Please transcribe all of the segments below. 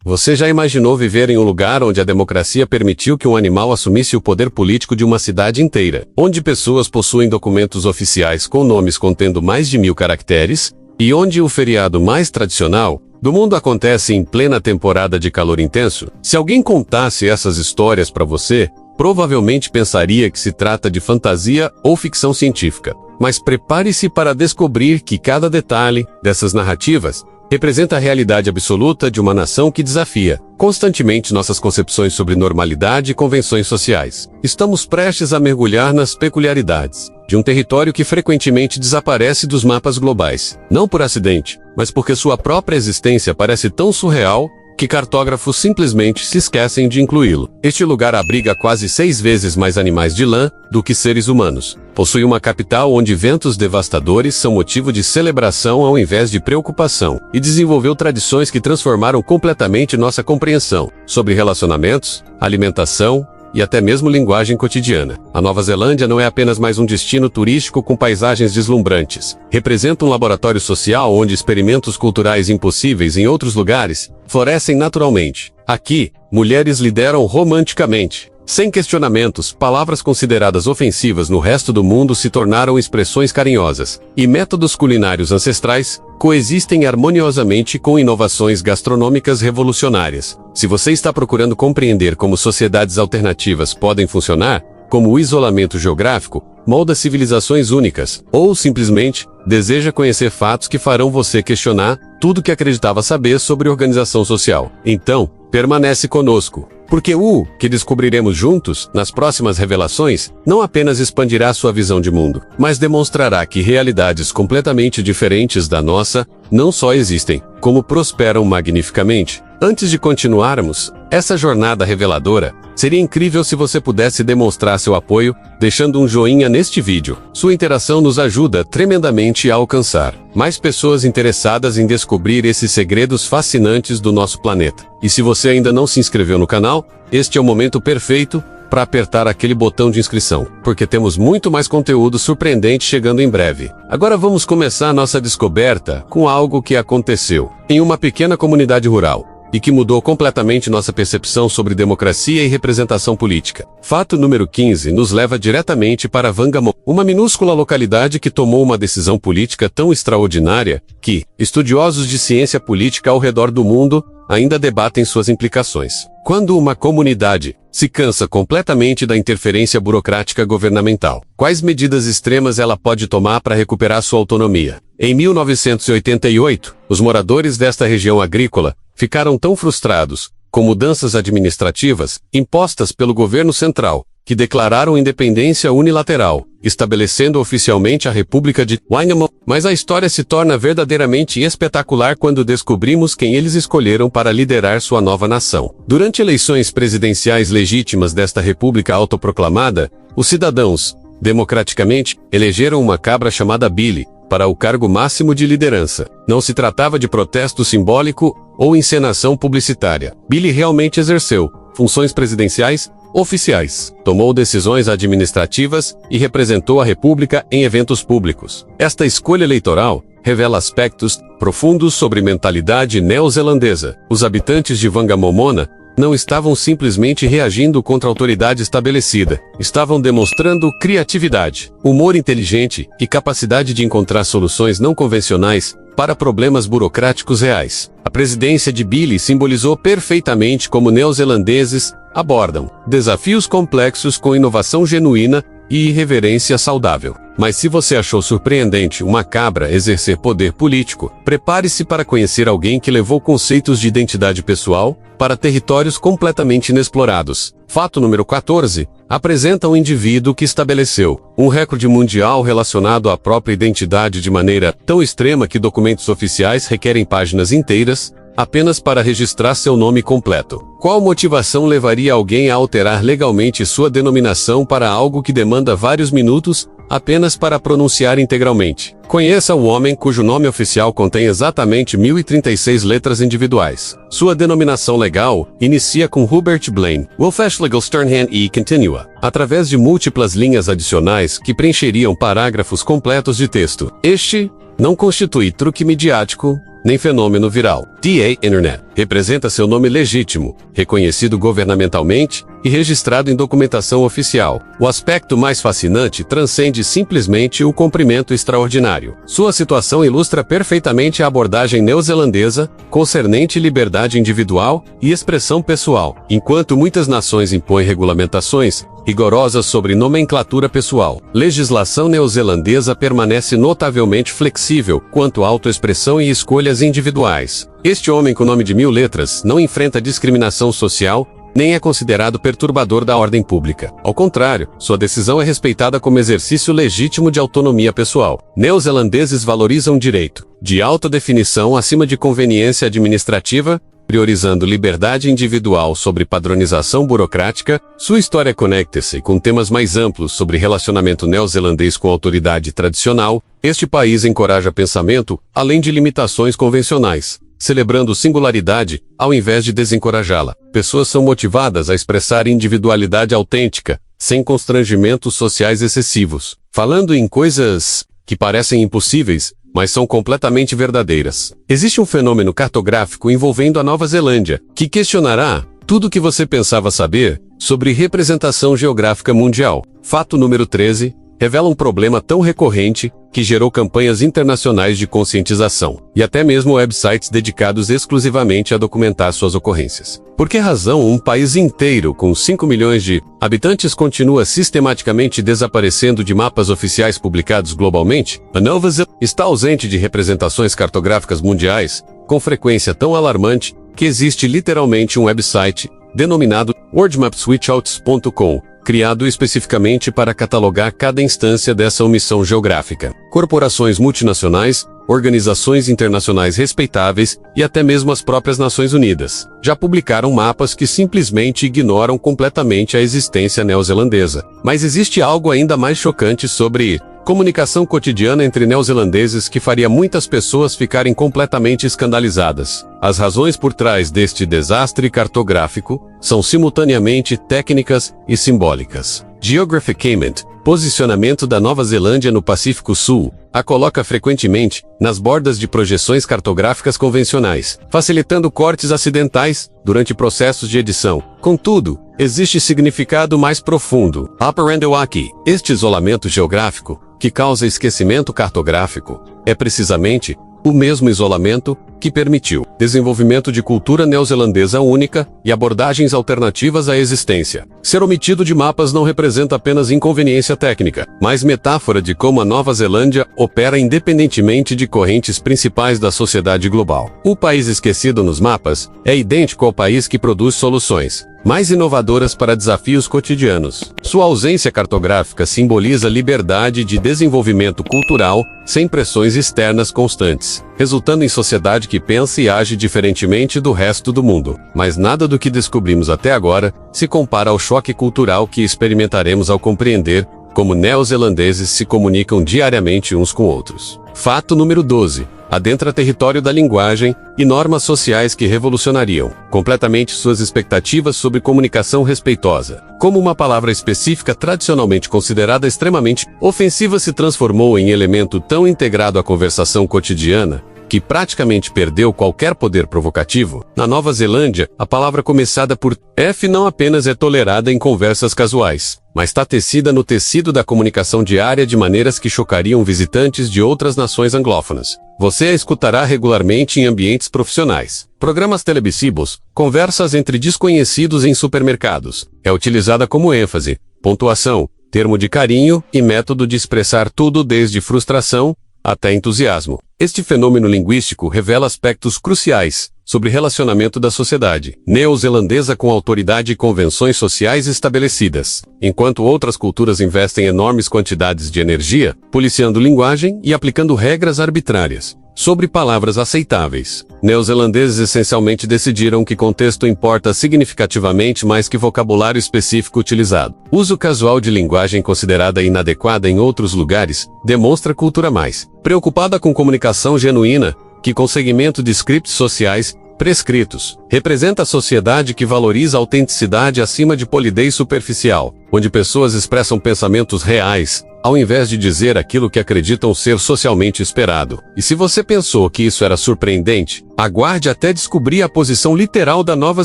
Você já imaginou viver em um lugar onde a democracia permitiu que um animal assumisse o poder político de uma cidade inteira? Onde pessoas possuem documentos oficiais com nomes contendo mais de 1000 caracteres? E onde o feriado mais tradicional do mundo acontece em plena temporada de calor intenso? Se alguém contasse essas histórias para você, provavelmente pensaria que se trata de fantasia ou ficção científica. Mas prepare-se para descobrir que cada detalhe dessas narrativas representa a realidade absoluta de uma nação que desafia constantemente nossas concepções sobre normalidade e convenções sociais. Estamos prestes a mergulhar nas peculiaridades de um território que frequentemente desaparece dos mapas globais, não por acidente, mas porque sua própria existência parece tão surreal que cartógrafos simplesmente se esquecem de incluí-lo. Este lugar abriga quase 6 vezes mais animais de lã do que seres humanos. Possui uma capital onde ventos devastadores são motivo de celebração ao invés de preocupação, e desenvolveu tradições que transformaram completamente nossa compreensão sobre relacionamentos, alimentação e até mesmo linguagem cotidiana. A Nova Zelândia não é apenas mais um destino turístico com paisagens deslumbrantes. Representa um laboratório social onde experimentos culturais impossíveis em outros lugares florescem naturalmente. Aqui, mulheres lideram romanticamente. Sem questionamentos, palavras consideradas ofensivas no resto do mundo se tornaram expressões carinhosas, e métodos culinários ancestrais coexistem harmoniosamente com inovações gastronômicas revolucionárias. Se você está procurando compreender como sociedades alternativas podem funcionar, como o isolamento geográfico molda civilizações únicas, ou simplesmente deseja conhecer fatos que farão você questionar tudo que acreditava saber sobre organização social, então permanece conosco. Porque o que descobriremos juntos, nas próximas revelações, não apenas expandirá sua visão de mundo, mas demonstrará que realidades completamente diferentes da nossa não só existem, como prosperam magnificamente. Antes de continuarmos essa jornada reveladora, seria incrível se você pudesse demonstrar seu apoio, deixando um joinha neste vídeo. Sua interação nos ajuda tremendamente a alcançar mais pessoas interessadas em descobrir esses segredos fascinantes do nosso planeta. E se você ainda não se inscreveu no canal, este é o momento perfeito para apertar aquele botão de inscrição, porque temos muito mais conteúdo surpreendente chegando em breve. Agora vamos começar nossa descoberta com algo que aconteceu em uma pequena comunidade rural e que mudou completamente nossa percepção sobre democracia e representação política. Fato número 15 nos leva diretamente para Vangamon, uma minúscula localidade que tomou uma decisão política tão extraordinária que estudiosos de ciência política ao redor do mundo ainda debatem suas implicações. Quando uma comunidade se cansa completamente da interferência burocrática governamental, quais medidas extremas ela pode tomar para recuperar sua autonomia? Em 1988, os moradores desta região agrícola ficaram tão frustrados com mudanças administrativas impostas pelo governo central, que declararam independência unilateral, estabelecendo oficialmente a República de Vangamon. Mas a história se torna verdadeiramente espetacular quando descobrimos quem eles escolheram para liderar sua nova nação. Durante eleições presidenciais legítimas desta república autoproclamada, os cidadãos, democraticamente, elegeram uma cabra chamada Billy para o cargo máximo de liderança. Não se tratava de protesto simbólico ou encenação publicitária. Billy realmente exerceu funções presidenciais oficiais, tomou decisões administrativas e representou a República em eventos públicos. Esta escolha eleitoral revela aspectos profundos sobre mentalidade neozelandesa. Os habitantes de Vangamomona não estavam simplesmente reagindo contra a autoridade estabelecida, estavam demonstrando criatividade, humor inteligente e capacidade de encontrar soluções não convencionais para problemas burocráticos reais. A presidência de Billy simbolizou perfeitamente como neozelandeses abordam desafios complexos com inovação genuína e irreverência saudável. Mas se você achou surpreendente uma cabra exercer poder político, prepare-se para conhecer alguém que levou conceitos de identidade pessoal para territórios completamente inexplorados. Fato número 14 apresenta um indivíduo que estabeleceu um recorde mundial relacionado à própria identidade de maneira tão extrema que documentos oficiais requerem páginas inteiras apenas para registrar seu nome completo. Qual motivação levaria alguém a alterar legalmente sua denominação para algo que demanda vários minutos apenas para pronunciar integralmente? Conheça o homem cujo nome oficial contém exatamente 1036 letras individuais. Sua denominação legal inicia com Hubert Blaine. Wolfesh Legal Sternhan e continua através de múltiplas linhas adicionais que preencheriam parágrafos completos de texto. Este não constitui truque midiático, nem fenômeno viral. DA Internet representa seu nome legítimo, reconhecido governamentalmente e registrado em documentação oficial. O aspecto mais fascinante transcende simplesmente o comprimento extraordinário. Sua situação ilustra perfeitamente a abordagem neozelandesa, concernente liberdade individual e expressão pessoal, enquanto muitas nações impõem regulamentações rigorosas sobre nomenclatura pessoal. Legislação neozelandesa permanece notavelmente flexível quanto à autoexpressão e escolhas individuais. Este homem com nome de 1000 letras não enfrenta discriminação social, nem é considerado perturbador da ordem pública. Ao contrário, sua decisão é respeitada como exercício legítimo de autonomia pessoal. Neozelandeses valorizam o direito de alta definição acima de conveniência administrativa, priorizando liberdade individual sobre padronização burocrática. Sua história conecta-se com temas mais amplos sobre relacionamento neozelandês com a autoridade tradicional. Este país encoraja pensamento, além de limitações convencionais, celebrando singularidade, ao invés de desencorajá-la. Pessoas são motivadas a expressar individualidade autêntica, sem constrangimentos sociais excessivos, falando em coisas que parecem impossíveis, mas são completamente verdadeiras. Existe um fenômeno cartográfico envolvendo a Nova Zelândia, que questionará tudo o que você pensava saber sobre representação geográfica mundial. Fato número 13. Revela um problema tão recorrente que gerou campanhas internacionais de conscientização, e até mesmo websites dedicados exclusivamente a documentar suas ocorrências. Por que razão um país inteiro com 5 milhões de habitantes continua sistematicamente desaparecendo de mapas oficiais publicados globalmente? A Nova Zelândia está ausente de representações cartográficas mundiais, com frequência tão alarmante que existe literalmente um website denominado worldmapswitchouts.com, criado especificamente para catalogar cada instância dessa omissão geográfica. Corporações multinacionais, organizações internacionais respeitáveis e até mesmo as próprias Nações Unidas já publicaram mapas que simplesmente ignoram completamente a existência neozelandesa. Mas existe algo ainda mais chocante sobre comunicação cotidiana entre neozelandeses que faria muitas pessoas ficarem completamente escandalizadas. As razões por trás deste desastre cartográfico são simultaneamente técnicas e simbólicas. Geographicament, posicionamento da Nova Zelândia no Pacífico Sul, a coloca frequentemente nas bordas de projeções cartográficas convencionais, facilitando cortes acidentais durante processos de edição. Contudo, existe significado mais profundo. Operando aqui, este isolamento geográfico, que causa esquecimento cartográfico, é precisamente o mesmo isolamento que permitiu desenvolvimento de cultura neozelandesa única e abordagens alternativas à existência. Ser omitido de mapas não representa apenas inconveniência técnica, mas metáfora de como a Nova Zelândia opera independentemente de correntes principais da sociedade global. O país esquecido nos mapas é idêntico ao país que produz soluções mais inovadoras para desafios cotidianos. Sua ausência cartográfica simboliza liberdade de desenvolvimento cultural sem pressões externas constantes, resultando em sociedade que pensa e age diferentemente do resto do mundo. Mas nada do que descobrimos até agora se compara ao choque cultural que experimentaremos ao compreender como neozelandeses se comunicam diariamente uns com outros. Fato número 12. Adentra território da linguagem e normas sociais que revolucionariam completamente suas expectativas sobre comunicação respeitosa. Como uma palavra específica tradicionalmente considerada extremamente ofensiva se transformou em elemento tão integrado à conversação cotidiana que praticamente perdeu qualquer poder provocativo, na Nova Zelândia, a palavra começada por F não apenas é tolerada em conversas casuais, mas está tecida no tecido da comunicação diária de maneiras que chocariam visitantes de outras nações anglófonas. Você a escutará regularmente em ambientes profissionais, programas televisivos, conversas entre desconhecidos em supermercados. É utilizada como ênfase, pontuação, termo de carinho e método de expressar tudo desde frustração até entusiasmo. Este fenômeno linguístico revela aspectos cruciais sobre relacionamento da sociedade neozelandesa com autoridade e convenções sociais estabelecidas, enquanto outras culturas investem enormes quantidades de energia, policiando linguagem e aplicando regras arbitrárias sobre palavras aceitáveis. Neozelandeses essencialmente decidiram que contexto importa significativamente mais que vocabulário específico utilizado. Uso casual de linguagem considerada inadequada em outros lugares demonstra cultura mais preocupada com comunicação genuína que com segmento de scripts sociais Prescritos. Representa a sociedade que valoriza a autenticidade acima de polidez superficial, onde pessoas expressam pensamentos reais, ao invés de dizer aquilo que acreditam ser socialmente esperado. E se você pensou que isso era surpreendente, aguarde até descobrir a posição literal da Nova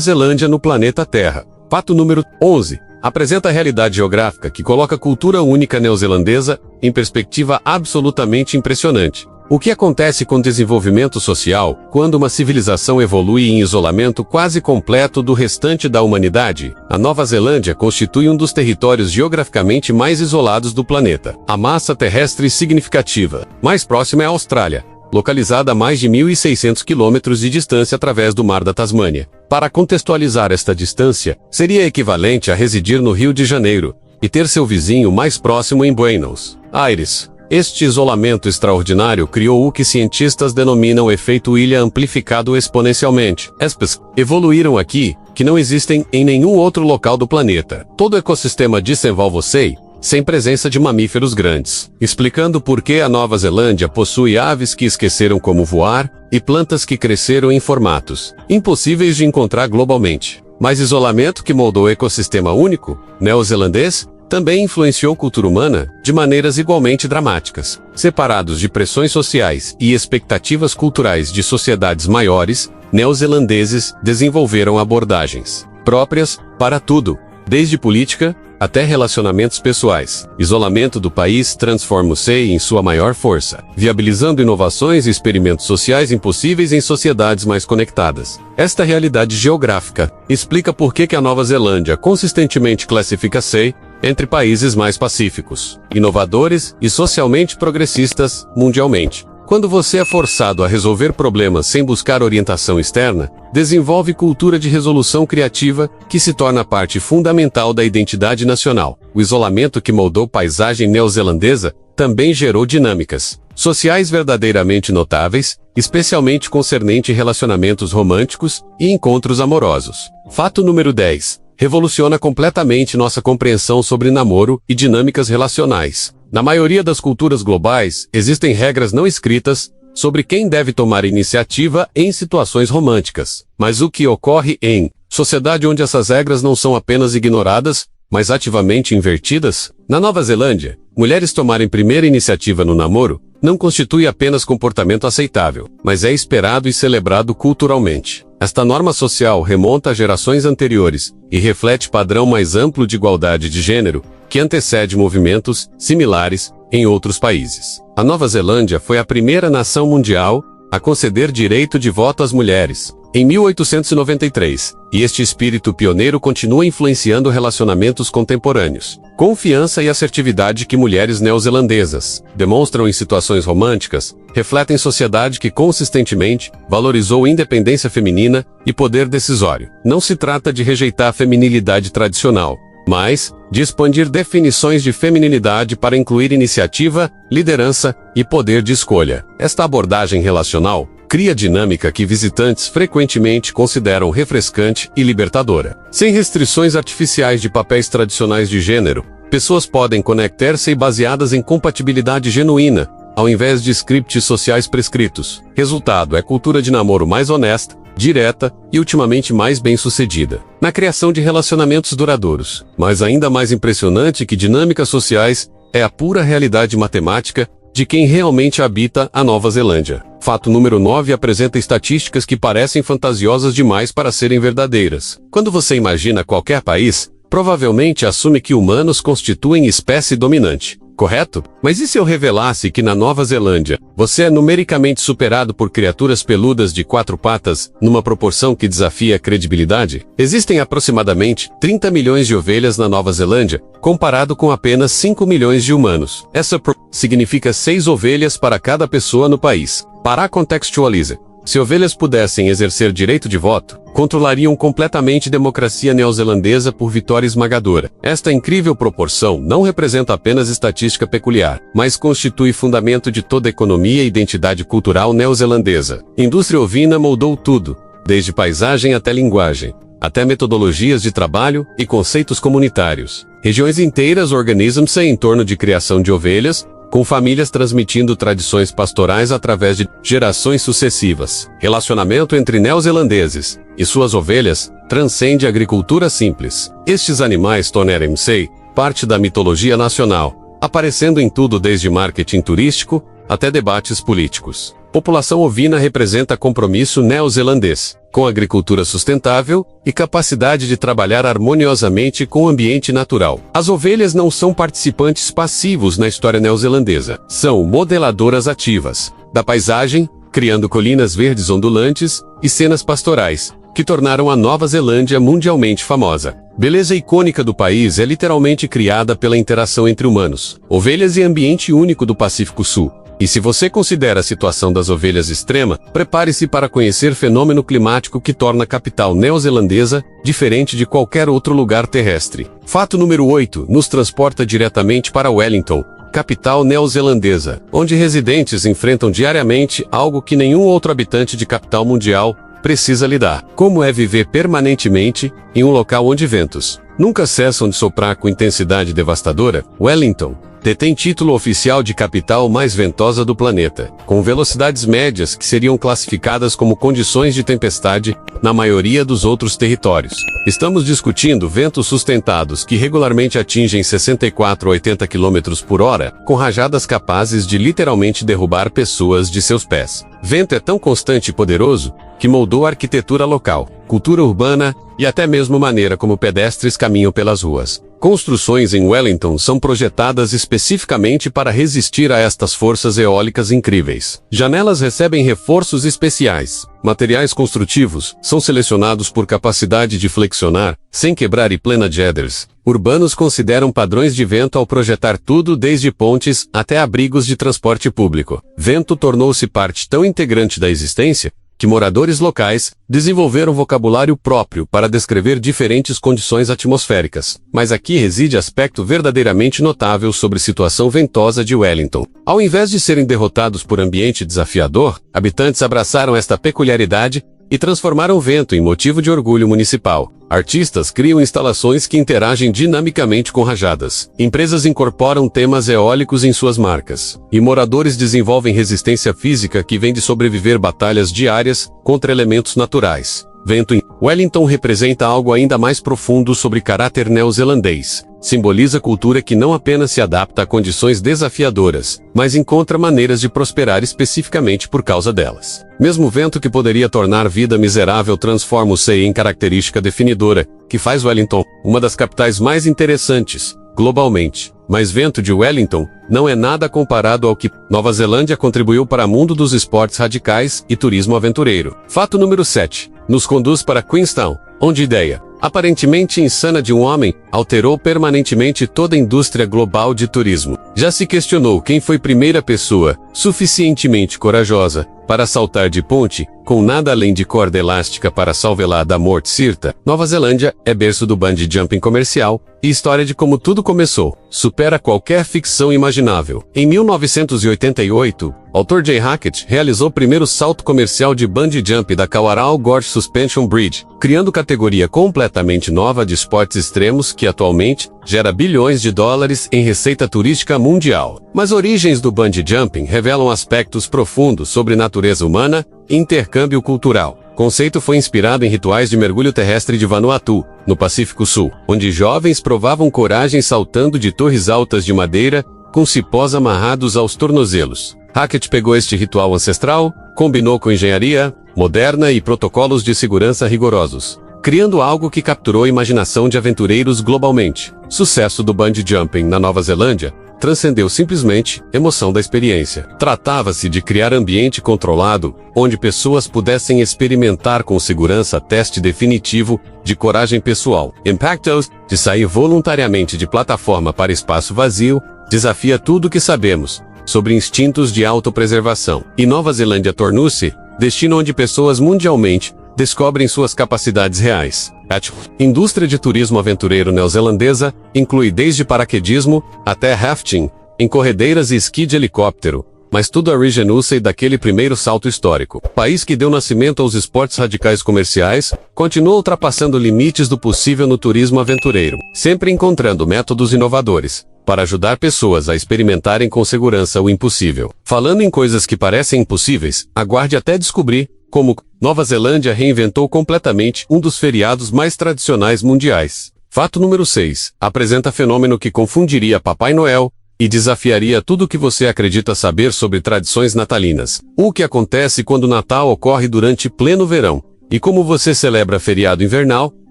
Zelândia no planeta Terra. Fato número 11. Apresenta a realidade geográfica que coloca a cultura única neozelandesa em perspectiva absolutamente impressionante. O que acontece com o desenvolvimento social quando uma civilização evolui em isolamento quase completo do restante da humanidade? A Nova Zelândia constitui um dos territórios geograficamente mais isolados do planeta. A massa terrestre significativa mais próxima é a Austrália, localizada a mais de 1.600 quilômetros de distância através do Mar da Tasmânia. Para contextualizar esta distância, seria equivalente a residir no Rio de Janeiro e ter seu vizinho mais próximo em Buenos Aires. Este isolamento extraordinário criou o que cientistas denominam efeito ilha amplificado exponencialmente. ESPs evoluíram aqui, que não existem em nenhum outro local do planeta. Todo o ecossistema desenvolve-se sem presença de mamíferos grandes, explicando por que a Nova Zelândia possui aves que esqueceram como voar e plantas que cresceram em formatos impossíveis de encontrar globalmente. Mas isolamento que moldou o ecossistema único, neozelandês, também influenciou a cultura humana de maneiras igualmente dramáticas. Separados de pressões sociais e expectativas culturais de sociedades maiores, neozelandeses desenvolveram abordagens próprias para tudo, desde política até relacionamentos pessoais. Isolamento do país transforma-se em sua maior força, viabilizando inovações e experimentos sociais impossíveis em sociedades mais conectadas. Esta realidade geográfica explica por que a Nova Zelândia consistentemente classifica-se entre países mais pacíficos, inovadores e socialmente progressistas mundialmente. Quando você é forçado a resolver problemas sem buscar orientação externa, desenvolve cultura de resolução criativa que se torna parte fundamental da identidade nacional. O isolamento que moldou a paisagem neozelandesa também gerou dinâmicas sociais verdadeiramente notáveis, especialmente concernente relacionamentos românticos e encontros amorosos. Fato número 10. Revoluciona completamente nossa compreensão sobre namoro e dinâmicas relacionais. Na maioria das culturas globais, existem regras não escritas sobre quem deve tomar iniciativa em situações românticas. Mas o que ocorre em sociedade onde essas regras não são apenas ignoradas, mas ativamente invertidas? Na Nova Zelândia, mulheres tomarem primeira iniciativa no namoro não constitui apenas comportamento aceitável, mas é esperado e celebrado culturalmente. Esta norma social remonta a gerações anteriores e reflete padrão mais amplo de igualdade de gênero que antecede movimentos similares em outros países. A Nova Zelândia foi a primeira nação mundial a conceder direito de voto às mulheres, em 1893, e este espírito pioneiro continua influenciando relacionamentos contemporâneos. Confiança e assertividade que mulheres neozelandesas demonstram em situações românticas refletem sociedade que consistentemente valorizou independência feminina e poder decisório. Não se trata de rejeitar a feminilidade tradicional, mas de expandir definições de feminilidade para incluir iniciativa, liderança e poder de escolha. Esta abordagem relacional cria dinâmica que visitantes frequentemente consideram refrescante e libertadora. Sem restrições artificiais de papéis tradicionais de gênero, pessoas podem conectar-se baseadas em compatibilidade genuína, ao invés de scripts sociais prescritos. Resultado é cultura de namoro mais honesta, direta e ultimamente mais bem-sucedida na criação de relacionamentos duradouros. Mas ainda mais impressionante que dinâmicas sociais é a pura realidade matemática de quem realmente habita a Nova Zelândia. Fato número 9 apresenta estatísticas que parecem fantasiosas demais para serem verdadeiras. Quando você imagina qualquer país, provavelmente assume que humanos constituem espécie dominante, correto? Mas e se eu revelasse que na Nova Zelândia, você é numericamente superado por criaturas peludas de 4 patas, numa proporção que desafia a credibilidade? Existem aproximadamente 30 milhões de ovelhas na Nova Zelândia, comparado com apenas 5 milhões de humanos. Essa significa 6 ovelhas para cada pessoa no país. Para contextualizar, se ovelhas pudessem exercer direito de voto, controlariam completamente a democracia neozelandesa por vitória esmagadora. Esta incrível proporção não representa apenas estatística peculiar, mas constitui fundamento de toda a economia e identidade cultural neozelandesa. Indústria ovina moldou tudo, desde paisagem até linguagem, até metodologias de trabalho e conceitos comunitários. Regiões inteiras organizam-se em torno de criação de ovelhas, com famílias transmitindo tradições pastorais através de gerações sucessivas. Relacionamento entre neozelandeses e suas ovelhas transcende a agricultura simples. Estes animais tornaram-se parte da mitologia nacional, aparecendo em tudo desde marketing turístico até debates políticos. População ovina representa compromisso neozelandês com agricultura sustentável e capacidade de trabalhar harmoniosamente com o ambiente natural. As ovelhas não são participantes passivos na história neozelandesa. São modeladoras ativas da paisagem, criando colinas verdes ondulantes e cenas pastorais, que tornaram a Nova Zelândia mundialmente famosa. Beleza icônica do país é literalmente criada pela interação entre humanos, ovelhas e ambiente único do Pacífico Sul. E se você considera a situação das ovelhas extrema, prepare-se para conhecer fenômeno climático que torna a capital neozelandesa diferente de qualquer outro lugar terrestre. Fato número 8 nos transporta diretamente para Wellington, capital neozelandesa, onde residentes enfrentam diariamente algo que nenhum outro habitante de capital mundial precisa lidar. Como é viver permanentemente em um local onde ventos nunca cessam de soprar com intensidade devastadora? Wellington detém título oficial de capital mais ventosa do planeta, com velocidades médias que seriam classificadas como condições de tempestade na maioria dos outros territórios. Estamos discutindo ventos sustentados que regularmente atingem 64 a 80 km por hora, com rajadas capazes de literalmente derrubar pessoas de seus pés. Vento é tão constante e poderoso que moldou a arquitetura local, cultura urbana e até mesmo a maneira como pedestres caminham pelas ruas. Construções em Wellington são projetadas especificamente para resistir a estas forças eólicas incríveis. Janelas recebem reforços especiais. Materiais construtivos são selecionados por capacidade de flexionar, sem quebrar e plena jadders. Urbanos consideram padrões de vento ao projetar tudo desde pontes até abrigos de transporte público. Vento tornou-se parte tão integrante da existência que moradores locais desenvolveram vocabulário próprio para descrever diferentes condições atmosféricas. Mas aqui reside aspecto verdadeiramente notável sobre a situação ventosa de Wellington. Ao invés de serem derrotados por ambiente desafiador, habitantes abraçaram esta peculiaridade e transformaram o vento em motivo de orgulho municipal. Artistas criam instalações que interagem dinamicamente com rajadas. Empresas incorporam temas eólicos em suas marcas. E moradores desenvolvem resistência física que vem de sobreviver batalhas diárias contra elementos naturais. Vento em Wellington representa algo ainda mais profundo sobre caráter neozelandês. Simboliza cultura que não apenas se adapta a condições desafiadoras, mas encontra maneiras de prosperar especificamente por causa delas. Mesmo o vento que poderia tornar vida miserável transforma-se em característica definidora, que faz Wellington uma das capitais mais interessantes, globalmente. Mas vento de Wellington não é nada comparado ao que Nova Zelândia contribuiu para o mundo dos esportes radicais e turismo aventureiro. Fato número 7 nos conduz para Queenstown, onde a ideia aparentemente insana de um homem alterou permanentemente toda a indústria global de turismo. Já se questionou quem foi a primeira pessoa suficientemente corajosa para saltar de ponte, com nada além de corda elástica para salvá-la da morte certa. Nova Zelândia é berço do bungee jumping comercial, e história de como tudo começou supera qualquer ficção imaginável. Em 1988, o autor Jay Hackett realizou o primeiro salto comercial de bungee jump da Kawarau Gorge Suspension Bridge, criando categoria completamente nova de esportes extremos que atualmente gera bilhões de dólares em receita turística mundial. Mas origens do bungee jumping revelam aspectos profundos sobre natureza humana e intercâmbio cultural. O conceito foi inspirado em rituais de mergulho terrestre de Vanuatu, no Pacífico Sul, onde jovens provavam coragem saltando de torres altas de madeira, com cipós amarrados aos tornozelos. Hackett pegou este ritual ancestral, combinou com engenharia moderna e protocolos de segurança rigorosos, criando algo que capturou a imaginação de aventureiros globalmente. Sucesso do bungee jumping na Nova Zelândia transcendeu simplesmente a emoção da experiência. Tratava-se de criar ambiente controlado, onde pessoas pudessem experimentar com segurança teste definitivo de coragem pessoal. Impactos, de sair voluntariamente de plataforma para espaço vazio, desafia tudo o que sabemos sobre instintos de autopreservação. E Nova Zelândia tornou-se destino onde pessoas mundialmente descobrem suas capacidades reais. A indústria de turismo aventureiro neozelandesa inclui desde paraquedismo até rafting, em corredeiras e esqui de helicóptero, mas tudo originou-se daquele primeiro salto histórico. O país que deu nascimento aos esportes radicais comerciais continua ultrapassando limites do possível no turismo aventureiro, sempre encontrando métodos inovadores para ajudar pessoas a experimentarem com segurança o impossível. Falando em coisas que parecem impossíveis, aguarde até descobrir como Nova Zelândia reinventou completamente um dos feriados mais tradicionais mundiais. Fato número 6. Apresenta fenômeno que confundiria Papai Noel e desafiaria tudo o que você acredita saber sobre tradições natalinas. O que acontece quando o Natal ocorre durante pleno verão? E como você celebra feriado invernal,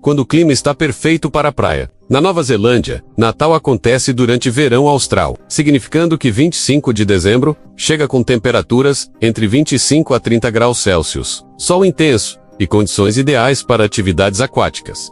quando o clima está perfeito para a praia? Na Nova Zelândia, Natal acontece durante verão austral, significando que 25 de dezembro chega com temperaturas entre 25 a 30 graus Celsius, sol intenso e condições ideais para atividades aquáticas.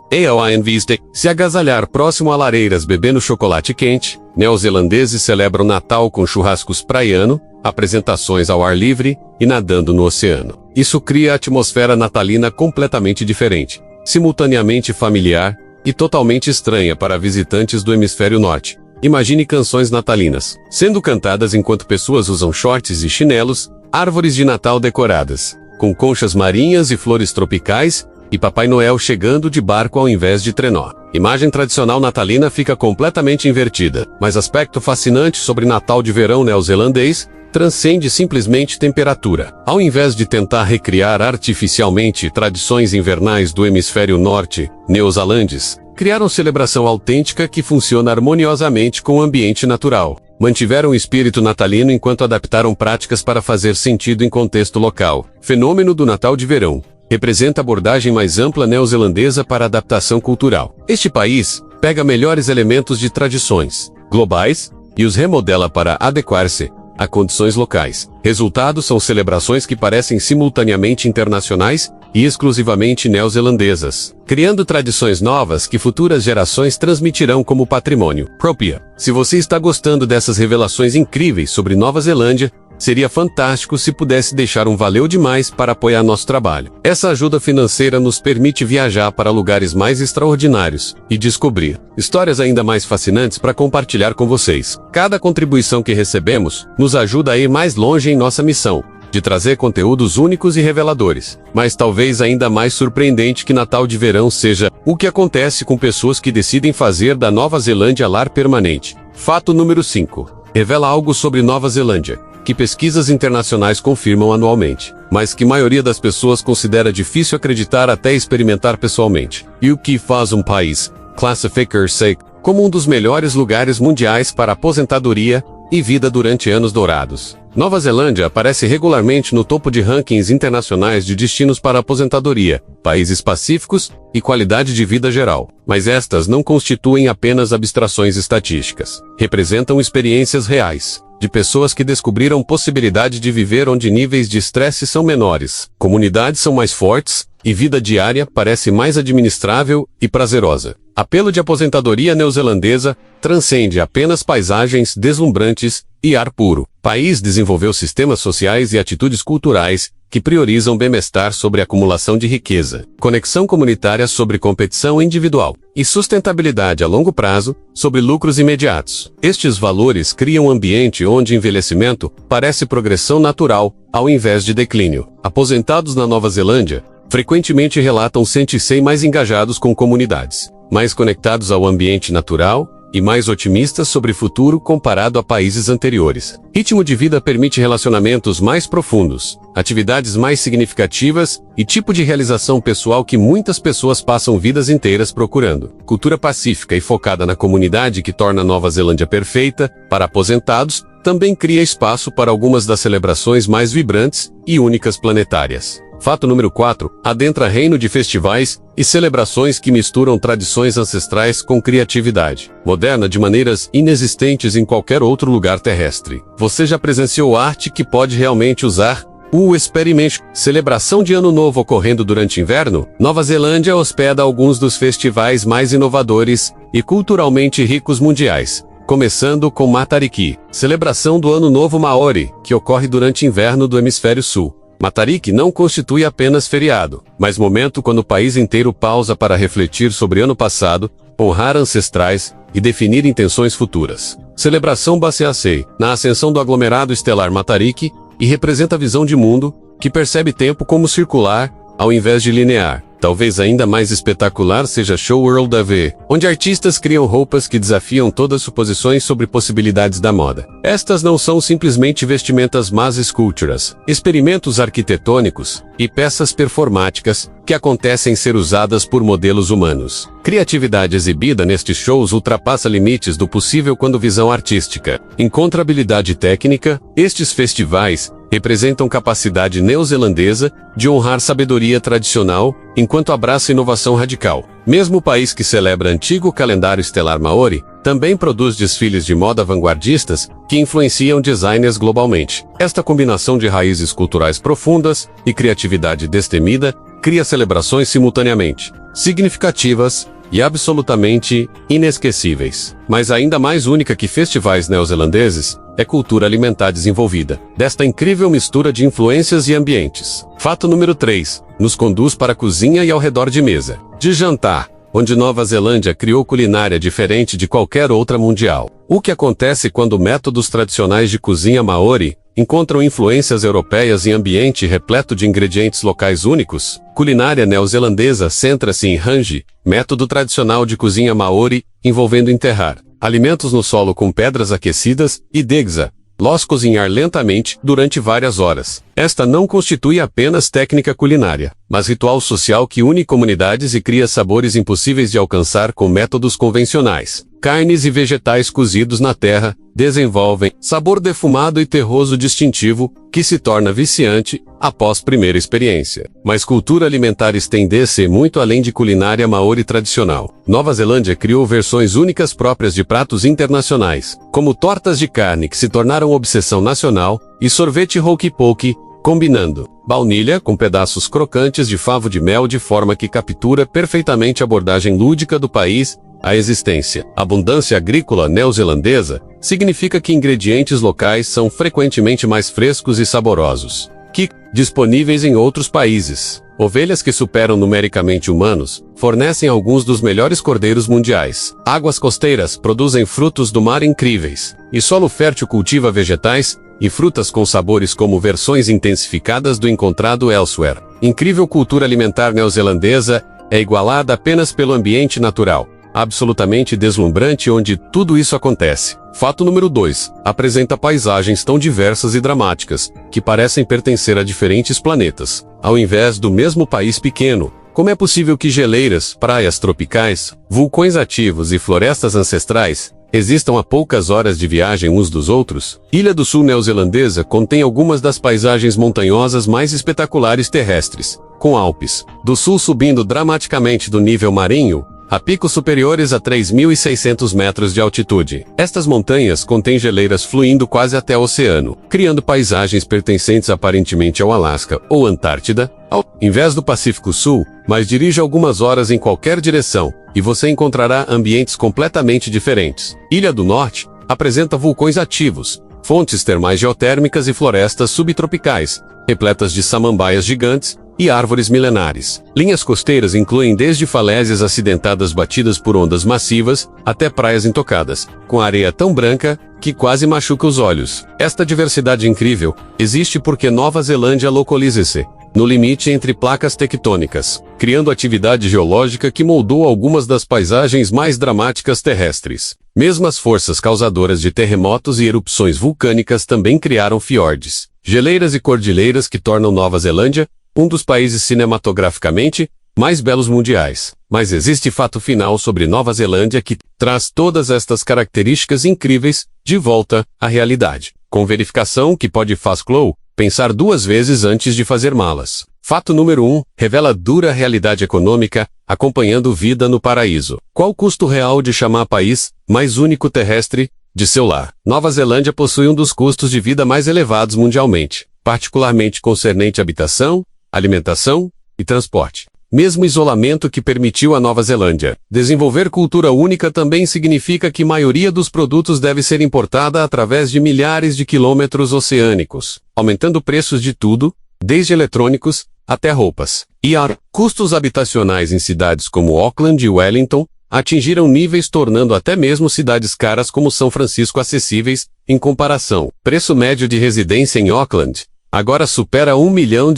Se agasalhar próximo a lareiras bebendo chocolate quente, neozelandeses celebram Natal com churrascos praiano, apresentações ao ar livre e nadando no oceano. Isso cria a atmosfera natalina completamente diferente, simultaneamente familiar e totalmente estranha para visitantes do hemisfério norte. Imagine canções natalinas sendo cantadas enquanto pessoas usam shorts e chinelos, árvores de Natal decoradas com conchas marinhas e flores tropicais, e Papai Noel chegando de barco ao invés de trenó. Imagem tradicional natalina fica completamente invertida, mas aspecto fascinante sobre Natal de verão neozelandês transcende simplesmente temperatura. Ao invés de tentar recriar artificialmente tradições invernais do hemisfério norte, neozelandeses criaram celebração autêntica que funciona harmoniosamente com o ambiente natural. Mantiveram o espírito natalino enquanto adaptaram práticas para fazer sentido em contexto local. Fenômeno do Natal de verão representa a abordagem mais ampla neozelandesa para adaptação cultural. Este país pega melhores elementos de tradições globais e os remodela para adequar-se a condições locais. Resultados são celebrações que parecem simultaneamente internacionais e exclusivamente neozelandesas, criando tradições novas que futuras gerações transmitirão como patrimônio próprio. Se você está gostando dessas revelações incríveis sobre Nova Zelândia, seria fantástico se pudesse deixar um valeu demais para apoiar nosso trabalho. Essa ajuda financeira nos permite viajar para lugares mais extraordinários e descobrir histórias ainda mais fascinantes para compartilhar com vocês. Cada contribuição que recebemos nos ajuda a ir mais longe em nossa missão de trazer conteúdos únicos e reveladores. Mas talvez ainda mais surpreendente que Natal de verão seja o que acontece com pessoas que decidem fazer da Nova Zelândia lar permanente. Fato número 5. Revela algo sobre Nova Zelândia que pesquisas internacionais confirmam anualmente, mas que a maioria das pessoas considera difícil acreditar até experimentar pessoalmente. E o que faz um país classificar-se como um dos melhores lugares mundiais para aposentadoria e vida durante anos dourados. Nova Zelândia aparece regularmente no topo de rankings internacionais de destinos para aposentadoria, países pacíficos e qualidade de vida geral. Mas estas não constituem apenas abstrações estatísticas. Representam experiências reais de pessoas que descobriram possibilidade de viver onde níveis de estresse são menores, comunidades são mais fortes e vida diária parece mais administrável e prazerosa. Apelo de aposentadoria neozelandesa transcende apenas paisagens deslumbrantes e ar puro. O país desenvolveu sistemas sociais e atitudes culturais que priorizam bem-estar sobre acumulação de riqueza, conexão comunitária sobre competição individual e sustentabilidade a longo prazo sobre lucros imediatos. Estes valores criam um ambiente onde envelhecimento parece progressão natural ao invés de declínio. Aposentados na Nova Zelândia frequentemente relatam sentir-se mais engajados com comunidades, mais conectados ao ambiente natural e mais otimistas sobre o futuro comparado a países anteriores. Ritmo de vida permite relacionamentos mais profundos, atividades mais significativas e tipo de realização pessoal que muitas pessoas passam vidas inteiras procurando. Cultura pacífica e focada na comunidade que torna a Nova Zelândia perfeita para aposentados também cria espaço para algumas das celebrações mais vibrantes e únicas planetárias. Fato número 4. Adentra reino de festivais e celebrações que misturam tradições ancestrais com criatividade moderna de maneiras inexistentes em qualquer outro lugar terrestre. Você já presenciou arte que pode realmente usar o experimento? Celebração de Ano Novo ocorrendo durante inverno? Nova Zelândia hospeda alguns dos festivais mais inovadores e culturalmente ricos mundiais, começando com Matariki, celebração do Ano Novo Maori, que ocorre durante inverno do hemisfério sul. Matariki não constitui apenas feriado, mas momento quando o país inteiro pausa para refletir sobre o ano passado, honrar ancestrais e definir intenções futuras. Celebração baseia-se na ascensão do aglomerado estelar Matariki e representa a visão de mundo que percebe tempo como circular ao invés de linear. Talvez ainda mais espetacular seja Show World AV, onde artistas criam roupas que desafiam todas as suposições sobre possibilidades da moda. Estas não são simplesmente vestimentas mas esculturas, experimentos arquitetônicos e peças performáticas que acontecem ser usadas por modelos humanos. Criatividade exibida nestes shows ultrapassa limites do possível quando visão artística encontra habilidade técnica. Estes festivais representam capacidade neozelandesa de honrar sabedoria tradicional, enquanto abraça inovação radical. Mesmo o país que celebra antigo calendário estelar Maori, também produz desfiles de moda vanguardistas que influenciam designers globalmente. Esta combinação de raízes culturais profundas e criatividade destemida cria celebrações simultaneamente significativas e absolutamente inesquecíveis. Mas ainda mais única que festivais neozelandeses é cultura alimentar desenvolvida, desta incrível mistura de influências e ambientes. Fato número 3. Nos conduz para a cozinha e ao redor de mesa de jantar, onde Nova Zelândia criou culinária diferente de qualquer outra mundial. O que acontece quando métodos tradicionais de cozinha maori encontram influências europeias em ambiente repleto de ingredientes locais únicos? Culinária neozelandesa centra-se em rangi, método tradicional de cozinha maori, envolvendo enterrar alimentos no solo com pedras aquecidas, e degsa, los cozinhar lentamente durante várias horas. Esta não constitui apenas técnica culinária, mas ritual social que une comunidades e cria sabores impossíveis de alcançar com métodos convencionais. Carnes e vegetais cozidos na terra desenvolvem sabor defumado e terroso distintivo, que se torna viciante após primeira experiência. Mas cultura alimentar estende-se muito além de culinária maori tradicional. Nova Zelândia criou versões únicas próprias de pratos internacionais, como tortas de carne que se tornaram obsessão nacional, e sorvete hoki poki, combinando baunilha com pedaços crocantes de favo de mel de forma que captura perfeitamente a abordagem lúdica do país. A existência, abundância agrícola neozelandesa, significa que ingredientes locais são frequentemente mais frescos e saborosos que disponíveis em outros países. Ovelhas que superam numericamente humanos fornecem alguns dos melhores cordeiros mundiais. Águas costeiras produzem frutos do mar incríveis, e solo fértil cultiva vegetais e frutas com sabores como versões intensificadas do encontrado elsewhere. Incrível cultura alimentar neozelandesa é igualada apenas pelo ambiente natural, absolutamente deslumbrante onde tudo isso acontece. Fato número 2. Apresenta paisagens tão diversas e dramáticas, que parecem pertencer a diferentes planetas, ao invés do mesmo país pequeno. Como é possível que geleiras, praias tropicais, vulcões ativos e florestas ancestrais existam a poucas horas de viagem uns dos outros? Ilha do Sul neozelandesa contém algumas das paisagens montanhosas mais espetaculares terrestres, com Alpes do Sul subindo dramaticamente do nível marinho a picos superiores a 3.600 metros de altitude. Estas montanhas contêm geleiras fluindo quase até o oceano, criando paisagens pertencentes aparentemente ao Alasca ou Antártida, ao invés do Pacífico Sul, mas dirija algumas horas em qualquer direção, e você encontrará ambientes completamente diferentes. Ilha do Norte apresenta vulcões ativos, fontes termais geotérmicas e florestas subtropicais, repletas de samambaias gigantes e árvores milenares. Linhas costeiras incluem desde falésias acidentadas batidas por ondas massivas, até praias intocadas, com areia tão branca que quase machuca os olhos. Esta diversidade incrível existe porque Nova Zelândia localiza-se no limite entre placas tectônicas, criando atividade geológica que moldou algumas das paisagens mais dramáticas terrestres. Mesmo as forças causadoras de terremotos e erupções vulcânicas também criaram fiordes, geleiras e cordilheiras que tornam Nova Zelândia um dos países cinematograficamente mais belos mundiais. Mas existe fato final sobre Nova Zelândia que traz todas estas características incríveis de volta à realidade, com verificação que pode faz-lo pensar duas vezes antes de fazer malas. Fato número 1. Revela dura realidade econômica, acompanhando vida no paraíso. Qual o custo real de chamar país mais único terrestre de seu lar? Nova Zelândia possui um dos custos de vida mais elevados mundialmente, particularmente concernente habitação, alimentação e transporte. Mesmo o isolamento que permitiu à Nova Zelândia desenvolver cultura única também significa que a maioria dos produtos deve ser importada através de milhares de quilômetros oceânicos, aumentando preços de tudo, desde eletrônicos até roupas. E custos habitacionais em cidades como Auckland e Wellington atingiram níveis tornando até mesmo cidades caras como São Francisco acessíveis, em comparação. Preço médio de residência em Auckland agora supera $1 milhão,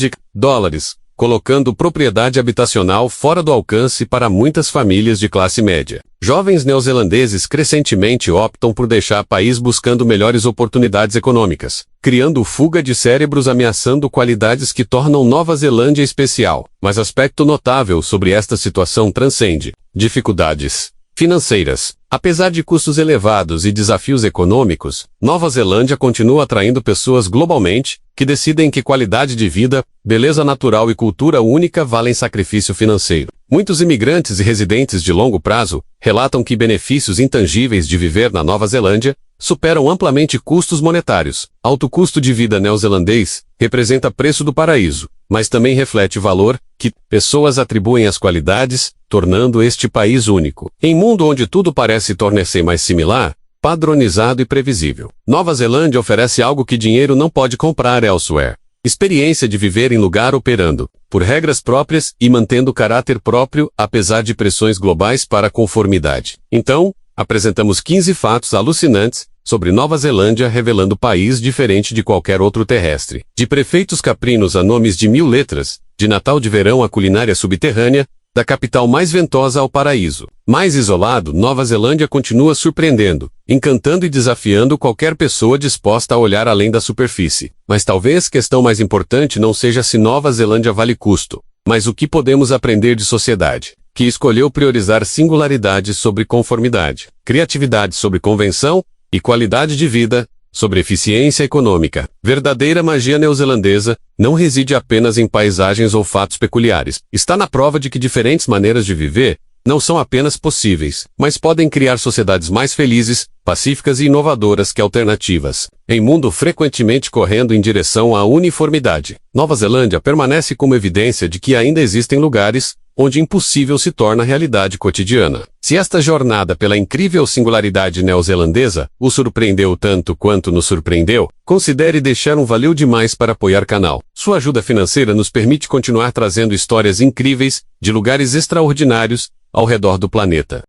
colocando propriedade habitacional fora do alcance para muitas famílias de classe média. Jovens neozelandeses crescentemente optam por deixar o país buscando melhores oportunidades econômicas, criando fuga de cérebros ameaçando qualidades que tornam Nova Zelândia especial. Mas aspecto notável sobre esta situação transcende dificuldades financeiras. Apesar de custos elevados e desafios econômicos, Nova Zelândia continua atraindo pessoas globalmente que decidem que qualidade de vida, beleza natural e cultura única valem sacrifício financeiro. Muitos imigrantes e residentes de longo prazo relatam que benefícios intangíveis de viver na Nova Zelândia superam amplamente custos monetários. Alto custo de vida neozelandês representa preço do paraíso, mas também reflete valor que pessoas atribuem às qualidades, tornando este país único. Em um mundo onde tudo parece tornar-se mais similar, padronizado e previsível, Nova Zelândia oferece algo que dinheiro não pode comprar elsewhere. Experiência de viver em lugar operando por regras próprias e mantendo caráter próprio, apesar de pressões globais para conformidade. Então, apresentamos 15 fatos alucinantes sobre Nova Zelândia revelando país diferente de qualquer outro terrestre. De prefeitos caprinos a nomes de 1000 letras, de Natal de verão à culinária subterrânea, da capital mais ventosa ao paraíso. Mais isolado, Nova Zelândia continua surpreendendo, encantando e desafiando qualquer pessoa disposta a olhar além da superfície. Mas talvez questão mais importante não seja se Nova Zelândia vale custo, mas o que podemos aprender de sociedade, que escolheu priorizar singularidade sobre conformidade, criatividade sobre convenção e qualidade de vida sobre eficiência econômica. Verdadeira magia neozelandesa não reside apenas em paisagens ou fatos peculiares. Está na prova de que diferentes maneiras de viver não são apenas possíveis, mas podem criar sociedades mais felizes, pacíficas e inovadoras que alternativas. Em mundo frequentemente correndo em direção à uniformidade, Nova Zelândia permanece como evidência de que ainda existem lugares onde impossível se torna realidade cotidiana. Se esta jornada pela incrível singularidade neozelandesa o surpreendeu tanto quanto nos surpreendeu, considere deixar um valeu demais para apoiar o canal. Sua ajuda financeira nos permite continuar trazendo histórias incríveis de lugares extraordinários ao redor do planeta.